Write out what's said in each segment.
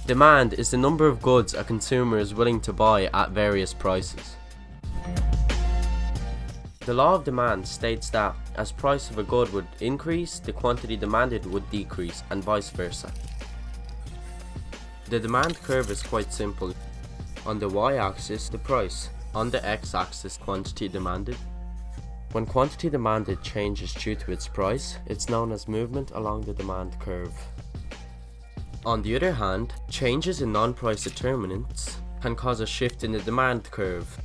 Demand is the number of goods a consumer is willing to buy at various prices. The law of demand states that as price of a good would increase, the quantity demanded would decrease, and vice versa. The demand curve is quite simple. On the y-axis, the price. On the x-axis, quantity demanded. When quantity demanded changes due to its price, it's known as movement along the demand curve. On the other hand, changes in non-price determinants can cause a shift in the demand curve.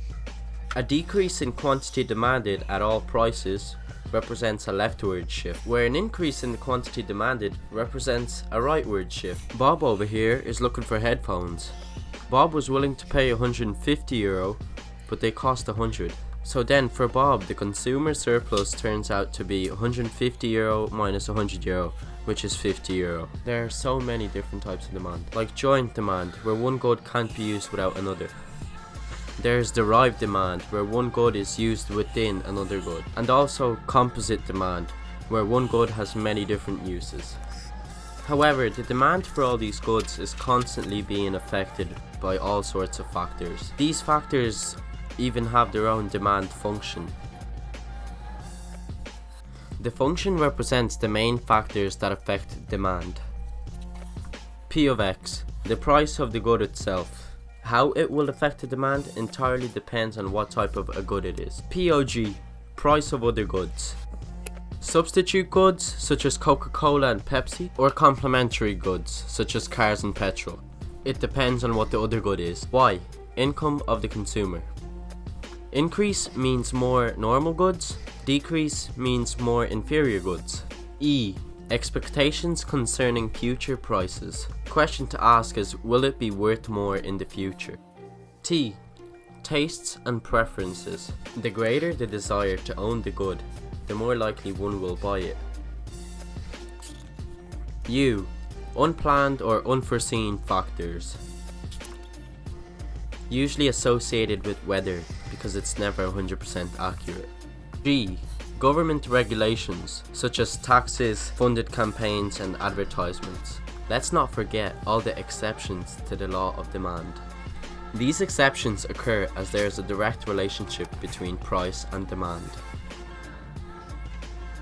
A decrease in quantity demanded at all prices represents a leftward shift, where an increase in the quantity demanded represents a rightward shift. Bob over here is looking for headphones. Bob was willing to pay €150, but they cost 100. So then for Bob, the consumer surplus turns out to be €150 minus €100, which is €50. There are so many different types of demand, like joint demand, where one good can't be used without another. There's derived demand, where one good is used within another good, and also composite demand, where one good has many different uses. However, the demand for all these goods is constantly being affected by all sorts of factors. These factors even have their own demand function. The function represents the main factors that affect demand. P of X, the price of the good itself. How it will affect the demand entirely depends on what type of a good it is. POG, price of other goods. Substitute goods such as Coca-Cola and Pepsi, or complementary goods such as cars and petrol. It depends on what the other good is. Y, income of the consumer. Increase means more normal goods, decrease means more inferior goods. E, expectations concerning future prices. The question to ask is, will it be worth more in the future? T, tastes and preferences. The greater the desire to own the good, the more likely one will buy it. U, unplanned or unforeseen factors. Usually associated with weather because it's never 100% accurate. G, government regulations such as taxes, funded campaigns and advertisements. Let's not forget all the exceptions to the law of demand. These exceptions occur as there is a direct relationship between price and demand.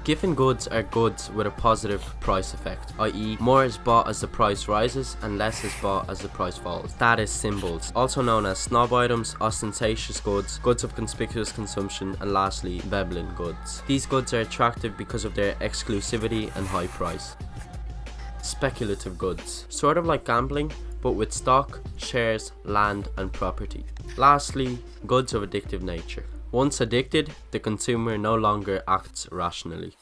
Given goods are goods with a positive price effect, i.e. more is bought as the price rises and less is bought as the price falls. Status symbols, also known as snob items, ostentatious goods, goods of conspicuous consumption, and lastly, Veblen goods. These goods are attractive because of their exclusivity and high price. Speculative goods, sort of like gambling, but with stock, shares, land, and property. Lastly, goods of addictive nature. Once addicted, the consumer no longer acts rationally.